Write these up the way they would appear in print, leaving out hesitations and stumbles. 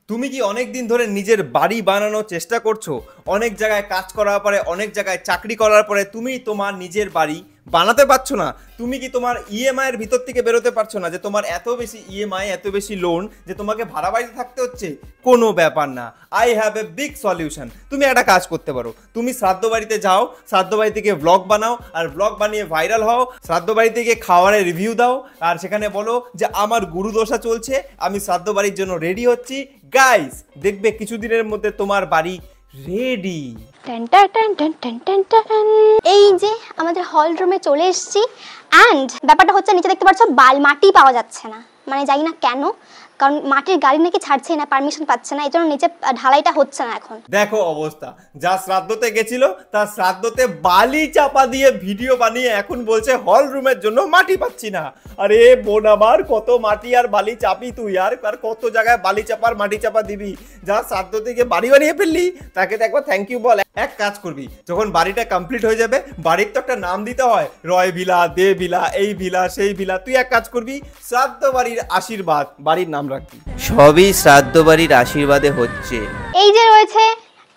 তুমি কি অনেক দিন ধরে নিজের বাড়ি বানানোর চেষ্টা করছো? অনেক জায়গায় কাজ করার পরে, অনেক জায়গায় চাকরি করার পরে তুমি তোমার নিজের বাড়ি বানাতে পারছো না? তুমি কি তোমার ইএমআই এর ভিতর থেকে বেরোতে পারছো না যে তোমার এত বেশি ইএমআই, এত বেশি লোন যে তোমাকে ভাড়া বাড়িতে থাকতে হচ্ছে? কোনো ব্যাপার না, I have a big solution. তুমি একটা কাজ করতে পারো, তুমি শ্রাদ্ধ বাড়িতে যাও, শ্রাদ্ধ বাড়ি থেকে ব্লগ বানাও, আর ব্লগ বানিয়ে ভাইরাল হও। শ্রাদ্ধ বাড়ি থেকে খাবারের রিভিউ দাও, আর সেখানে বলো যে আমার গুরুদশা চলছে, আমি শ্রাদ্ধ বাড়ির জন্য রেডি হচ্ছি। গাইস, দেখবে কিছুদিনের মধ্যে তোমার বাড়ি রেডি। এই যে আমাদের হল রুমে চলে এসেছি, অ্যান্ড ব্যাপারটা হচ্ছে নিচে দেখতে পাচ্ছ মাটি পাওয়া যাচ্ছে না, মানে জানি না কেন, কারণ মাটির গাড়ি নাকি ছাড়ছে না, পারমিশন পাচ্ছে না, এই জন্য নিচে ঢালাইটা হচ্ছে না এখন। দেখো অবস্থা, যা শ্রাদ্ধতে গেছিল তার শ্রাদ্ধতে বালি চাপা দিয়ে ভিডিও বানিয়ে এখন বলছে হল রুমের জন্য মাটি পাচ্ছি না। আরে বোন আমার, কত মাটি আর বালি চাপি তুই, আর কত জায়গায় বালি চাপার মাটি চাপা দিবি? যা শ্রাদ্ধ থেকে বাড়ি বানিয়ে ফেললি, তাকে তো একবার থ্যাংক ইউ বল। এক কাজ করবি, যখন বাড়িটা কমপ্লিট হয়ে যাবে, বাড়ির তো একটা নাম দিতে হয়, রয় ভিলা, দে ভিলা, এই ভিলা, সেই ভিলা। তুই এক কাজ করবি, শ্রাদ্ধ বাড়ির আশীর্বাদ বাড়ির নাম রাখবি। সবই শ্রাদ্ধ বাড়ির আশীর্বাদে হচ্ছে। এই যে রয়েছে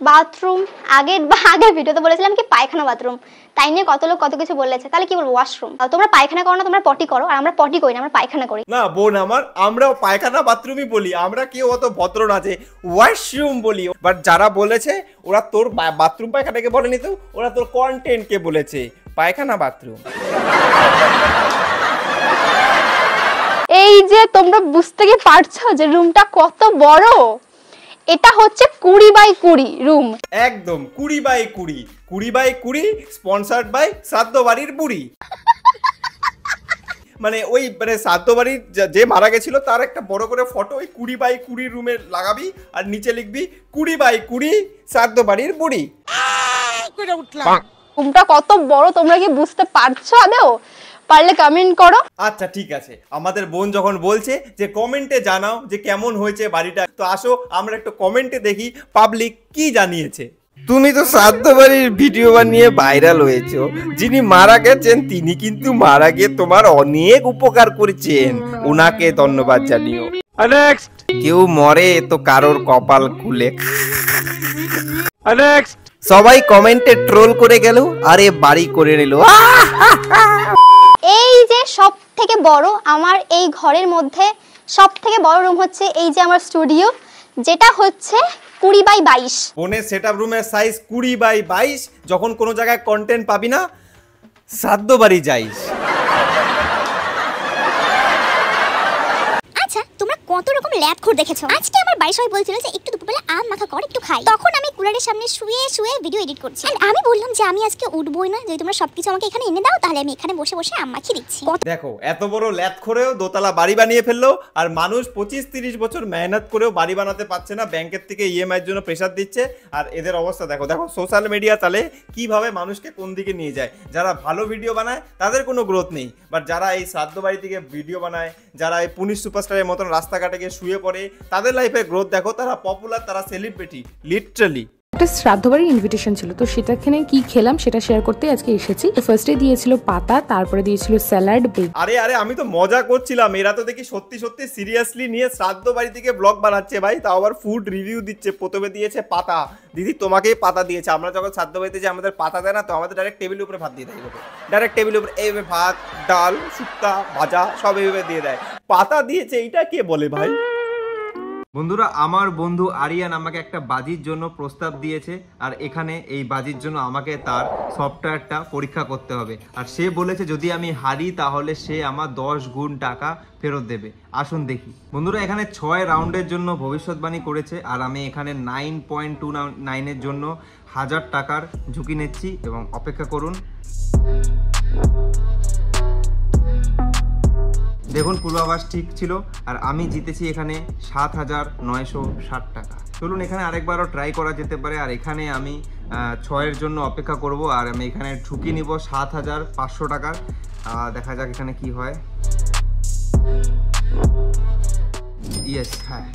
বাথরুম, আগের ভিডিওতে বলেছিলাম কি পায়খানা বাথরুম, তাই নিয়ে কত লোক কত কিছু বলেছে। তাহলে কি বলবো, ওয়াশরুম। তোমরা পায়খানা করো না, তোমরা পটি করো, আর আমরা পটি করি না, আমরা পায়খানা করি। না বোন আমার, আমরাও পায়খানা বাথরুমই বলি, আমরা কেউ অত ভদ্র না যে ওয়াশরুম বলি। বাট যারা বলেছে ওরা তোর বাথরুম পায়খানাকে বলেনি, তো ওরা তোর কন্টেন্টকে বলেছে পায়খানা বাথরুম। এই যে তোমরা বুঝতে কি পারছো যে রুমটা কত বড়? এটা হচ্ছে 20x20 রুম, একদম 20x20, 20x20, স্পন্সার্ড বাই শ্রাদ্ধ বাড়ির বুড়ি। মানে ওই শ্রাদ্ধ বাড়ির যে মারা গেছিল তার একটা বড় করে ফটো ওই 20x20 রুমে লাগাবি, আর নিচে লিখবি 20x20 শ্রাদ্ধ বাড়ির বুড়ি। রুমটা কত বড় তোমরা কি বুঝতে পারছো আদৌ? পারলে কমেন্ট করো। আচ্ছা ঠিক আছে, আমাদের বোন যখন বলছে যে কমেন্টে জানাও যে কেমন হয়েছে বাড়িটা, তো আসো আমরা একটু কমেন্টে দেখি পাবলিক কি জানিয়েছে। তুমি তো শ্রাদ্ধ বাড়ির ভিডিও বানিয়ে ভাইরাল হয়েছো, যিনি মারা গেছেন তিনি কিন্তু মারা গিয়ে তোমার অনেক উপকার করেছেন, ওনাকে ধন্যবাদ জানিও। কেউ মরে তো কারোর কপাল খুলে। সবাই কমেন্টে ট্রোল করে গেল, আরে বাড়ি করে নিল। এই যে সব থেকে বড়, আমার এই ঘরের মধ্যে সব থেকে বড় রুম হচ্ছে এই যে আমার স্টুডিও, যেটা হচ্ছে 20x22। বোনের সেটআপ রুমের সাইজ 20x22। যখন কোনো জায়গায় কন্টেন্ট পাবি না, শ্রাদ্ধ বাড়ি যাইস। আচ্ছা, তোমরা কত রকম ল্যাবখোর দেখেছো? আজকে আমার বাড়ির সবাই বলছিল যে একটু দুপুরবেলা আম মাখা কর, একটু খাই। তখন আমি কুলারের সামনে শুয়ে শুয়ে ভিডিও এডিট করছি, আর আমি বললাম যে আমি আজকে উঠবই না, যদি তোমরা সবকিছু আমাকে এখানে এনে দাও তাহলে আমি এখানে বসে বসে আম মাখিয়ে দিচ্ছি। দেখো এত বড় ল্যাব করেও দোতলা বাড়ি বানিয়ে ফেললো, আর মানুষ 25-30 বছর মেহনত করেও বাড়ি বানাতে পারছে না, ব্যাংকের থেকে ইএমআই এর জন্য প্রেসার দিচ্ছে। আর এদের অবস্থা দেখো, দেখো সোশ্যাল মিডিয়া তাহলে কিভাবে মানুষকে কোন দিকে নিয়ে যায়। যারা ভালো ভিডিও বানায় তাদের কোনো গ্রোথ নেই, বাট যারা এই শ্রাদ্ধ বাড়ি থেকে ভিডিও বানায়, যারা এই পুলিশ সুপারস্টারের মতন রাস্তাঘাটে গিয়ে শুয়ে পড়ে, তাদের লাইফে গ্রোথ দেখো। তারা পপুলার, তারা সেলিব্রিটি লিটারালি। একটা শ্রাদ্ধ বাড়ির ইনভিটেশন ছিল, তো সেটাখানে কি খেলাম সেটা শেয়ার করতে আজকে এসেছি। ফার্স্টে দিয়েছিল পাতা, তারপরে দিয়েছিল স্যালাড। আরে আমি তো মজা করছিলাম, এরা তো দেখি সত্যি সত্যি সিরিয়াসলি নিয়ে শ্রাদ্ধ বাড়ি থেকে ব্লগ বানাচ্ছে ভাই, তাও আবার ফুড রিভিউ দিচ্ছে। প্রথমে দিয়েছে পাতা, দিদি তোমাকেই পাতা দিয়েছে। আমরা যখন শ্রাদ্ধ বাড়িতে যে আমাদের পাতা দেয় না, তো আমাদের ডাইরেক্ট টেবিলের উপরে ভাত দিয়ে দেয়, ডাইরেক্ট টেবিলের উপরে এইভাবে ভাত, ডাল, শুক্তা, ভাজা সব এইভাবে দিয়ে দেয়। পাতা দিয়েছে, এইটা কে বলে ভাই? বন্ধুরা, আমার বন্ধু আরিয়ান আমাকে একটা বাজির জন্য প্রস্তাব দিয়েছে, আর এখানে এই বাজির জন্য আমাকে তার সফটওয়্যারটা পরীক্ষা করতে হবে। আর সে বলেছে যদি আমি হারি তাহলে সে আমার 10 গুণ টাকা ফেরত দেবে। আসুন দেখি। বন্ধুরা, এখানে 6 রাউন্ডের জন্য ভবিষ্যৎবাণী করেছে, আর আমি এখানে 9.29 এর জন্য 1000 টাকার ঝুঁকি নিচ্ছি, এবং অপেক্ষা করুন। দেখুন পূর্বাভাস ঠিক ছিল, আর আমি জিতেছি এখানে 7,960 টাকা। চলুন এখানে আরেকবারও ট্রাই করা যেতে পারে, আর এখানে আমি 6-এর জন্য অপেক্ষা করব, আর আমি এখানে ঝুঁকি নিব 7,500 টাকার। দেখা যাক এখানে কি হয়। ইয়েস, হ্যাঁ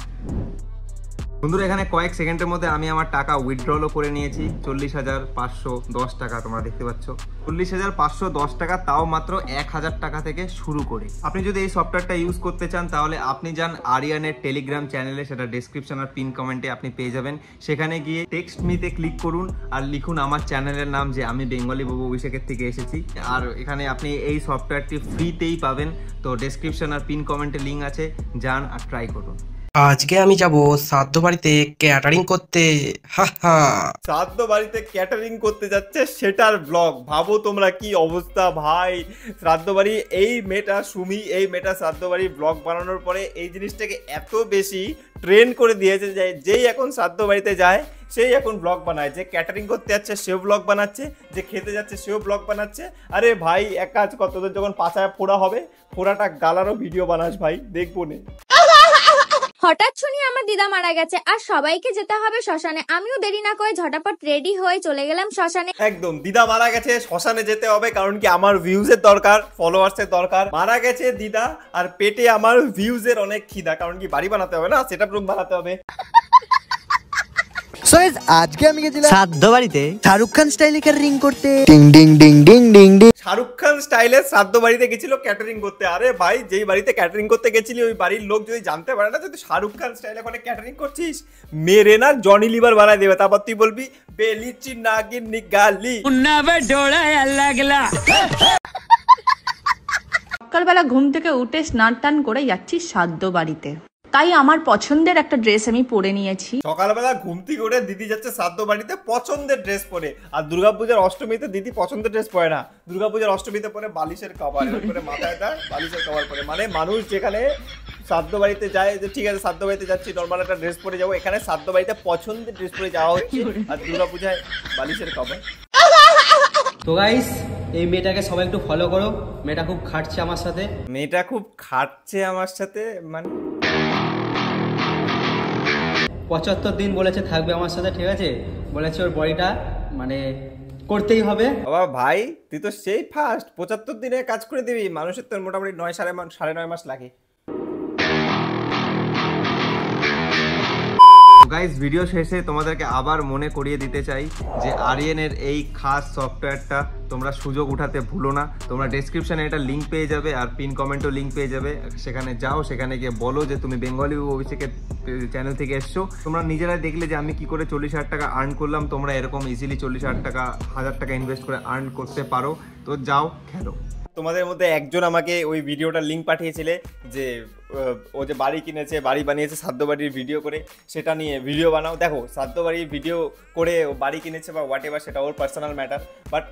বন্ধুরা এখানে কয়েক সেকেন্ডের মধ্যে আমি আমার টাকা উইথড্রলও করে নিয়েছি। 40,510 টাকা তোমরা দেখতে পাচ্ছ। 40,510 টাকা, তাও মাত্র 1,000 টাকা থেকে শুরু করে। আপনি যদি এই সফটওয়্যারটা ইউজ করতে চান তাহলে আপনি যান আরিয়ানের টেলিগ্রাম চ্যানেলে, সেটা ডেসক্রিপশন আর পিন কমেন্টে আপনি পেয়ে যাবেন। সেখানে গিয়ে টেক্সট মিতে ক্লিক করুন আর লিখুন আমার চ্যানেলের নাম, যে আমি বেঙ্গলি বাবু অভিষেকের থেকে এসেছি। আর এখানে আপনি এই সফটওয়্যারটি ফ্রিতেই পাবেন। তো ডেসক্রিপশন আর পিন কমেন্টে লিঙ্ক আছে, যান আর ট্রাই করুন। আজকে আমি যাব শ্রাদ্ধ বাড়িতে ক্যাটারিং করতে। শ্রাদ্ধ বাড়িতে ক্যাটারিং করতে যাচ্ছে সেটার ব্লগ। ভাবো তোমরা কি অবস্থা ভাই। শ্রাদ্ধ বাড়ি, এই মেয়েটা সুমি, এই মেয়েটা শ্রাদ্ধ বাড়ি ব্লগ বানানোর পরে এই জিনিসটাকে এত বেশি ট্রেন্ড করে দিয়েছে যে যেই এখন শ্রাদ্ধ বাড়িতে যায় সেই এখন ব্লগ বানায়। যে ক্যাটারিং করতে যাচ্ছে সেও ব্লগ বানাচ্ছে, যে খেতে যাচ্ছে সেও ব্লগ বানাচ্ছে। আরে ভাই এক কাজ কর, তোদের যখন পাছায় ফোড়া হবে, ফোড়াটা গালারও ভিডিও বানাস ভাই, দেখবো নে। হঠাৎ শুনি আমার দিদা মারা গেছে আর সবাইকে যেতে হবে শ্মশানে। আমিও দেরি না করে ঝটাপট রেডি হয়ে চলে গেলাম শ্মশানে। একদম, দিদা মারা গেছে, শ্মশানে যেতে হবে, কারণ কি আমার ভিউজের দরকার, ফলোয়ার্সের দরকার। মারা গেছে দিদা আর পেটে আমার ভিউজের অনেক খিদা, কারণ কি বাড়ি বানাতে হবে না, সেটআপ রুম বানাতে হবে। সো গাইস, আজকে আমি গেছিলাম শ্রাদ্ধ বাড়িতে শাহরুখ খান স্টাইলে ক্যাটারিং করতে। Ding ding ding ding ding ding. Shahrukh Khan স্টাইলে শ্রাদ্ধ বাড়িতে গেছিল ক্যাটারিং করতে। আরে ভাই, যেই বাড়িতে ক্যাটারিং করতে গেছিলি ওই বাড়ির লোক যদি জানতে পারে না যে তুই শাহরুখ খান স্টাইলে ওখানে ক্যাটারিং করছিস, মেরে না জনি লিভার বানায় দেবে। তারপর তুই বলবি বেলিচি নাগিন নিগালি। সকালবেলা ঘুম থেকে উঠে স্নান টান করে যাচ্ছি শ্রাদ্ধ বাড়িতে, তাই আমার পছন্দের একটা ড্রেস আমি পরে নিয়েছি। সকালবেলা ঘুম থেকে উঠে দিদি যাচ্ছে শ্রাদ্ধ বাড়িতে পছন্দের ড্রেস পরে। আর দুর্গাপূজার অষ্টমীতে দিদি পছন্দের ড্রেস পরে না, দুর্গাপূজার অষ্টমীতে পরে বালিশের কভার করে মাথায় দেয়, বালিশের কভার পরে। মানে মানুষ যেখানে শ্রাদ্ধ বাড়িতে যায় যে ঠিক আছে শ্রাদ্ধ বাড়িতে যাচ্ছি নর্মাল একটা ড্রেস পরে যাবো, এখানে শ্রাদ্ধ বাড়িতে পছন্দের ড্রেস পরে যাওয়া হচ্ছে আর দুর্গাপূজায় বালিশের কভার। তো গাইস, এই মেয়েটাকে সবাই একটু ফলো করো, মেয়েটা খুব খাটছে আমার সাথে। মেয়েটা খুব খাটছে আমার সাথে মানে 75 দিন বলেছে থাকবে আমার সাথে, ঠিক আছে? বলেছে ওর বডিটা মানে করতেই হবে। বাবা ভাই, তুই তো সেই ফার্স্ট 75 দিনে কাজ করে দিবি। মানুষের তো মোটামুটি 9.5 মাস লাগে। গাইস, ভিডিও শেষে তোমাদেরকে আবার মনে করিয়ে দিতে চাই যে আরিয়ানের এই খাস সফটওয়্যারটা তোমরা সুযোগ উঠাতে ভুলো না। তোমরা ডেসক্রিপশনে এটা লিঙ্ক পেয়ে যাবে আর পিন কমেন্টও লিঙ্ক পেয়ে যাবে। সেখানে যাও, সেখানে গিয়ে বলো যে তুমি বেঙ্গলি অভিষেকের চ্যানেল থেকে এসছো। তোমরা নিজেরাই দেখলে যে আমি কি করে 40,000 টাকা আর্ন করলাম। তোমরা এরকম ইজিলি 40,000 টাকা 1,000 টাকা ইনভেস্ট করে আর্ন করতে পারো। তো যাও খেলো। তোমাদের মধ্যে একজন আমাকে ওই ভিডিওটার লিঙ্ক পাঠিয়েছিলে যে ও যে বাড়ি কিনেছে, বাড়ি বানিয়েছে শ্রাদ্ধ বাড়ির ভিডিও করে, সেটা নিয়ে ভিডিও বানাও। দেখো, শ্রাদ্ধ বাড়ির ভিডিও করে ও বাড়ি কিনেছে বা হোয়াট এভার, সেটা ওর পার্সোনাল ম্যাটার। বাট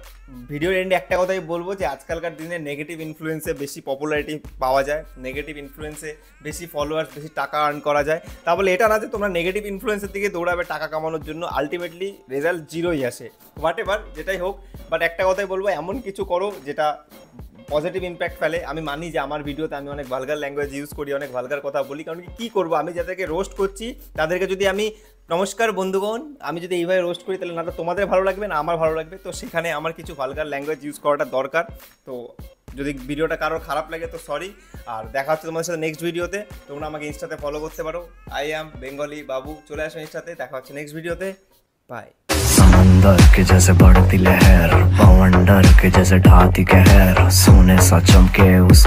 ভিডিওর এন্ডে একটা কথাই বলবো যে আজকালকার দিনে নেগেটিভ ইনফ্লুয়েন্সে বেশি পপুলারিটি পাওয়া যায়, নেগেটিভ ইনফ্লুয়েন্সে বেশি ফলোয়ার্স, বেশি টাকা আর্ন করা যায়। তা বলে এটা না যে তোমরা নেগেটিভ ইনফ্লুয়েন্সের দিকে দৌড়াবে টাকা কামানোর জন্য, আলটিমেটলি রেজাল্ট জিরোই আসে। হোয়াট এভার, যেটাই হোক, বাট একটা কথাই বলবো, এমন কিছু করো যেটা পজিটিভ ইম্প্যাক্ট ফেলে। আমি মানি যে আমার ভিডিওতে আমি অনেক ভালগার ল্যাঙ্গুয়েজ ইউজ করি, অনেক ভালগার কথা বলি, কারণ কি করবো, আমি যাদেরকে রোস্ট করছি তাদেরকে যদি আমি নমস্কার বন্ধুগণ আমি যদি এইভাবে রোস্ট করি তাহলে না তো তোমাদের ভালো লাগবে না আমার ভালো লাগবে। তো সেখানে আমার কিছু ভালগার ল্যাঙ্গুয়েজ ইউজ করাটা দরকার। তো যদি ভিডিওটা কারোর খারাপ লাগে তো সরি। আর দেখা হচ্ছে তোমাদের সাথে নেক্সট ভিডিওতে। তোমরা আমাকে ইনস্টাতে ফলো করতে পারো, আই অ্যাম বেঙ্গলি বাবু। চলে আসো ইনস্টাতে, দেখা হচ্ছে নেক্সট ভিডিওতে। বাই। समंदर के जैसे बढ़ती लहर, पवंडर के जैसे ढाती कहर, सोने सा चमके उस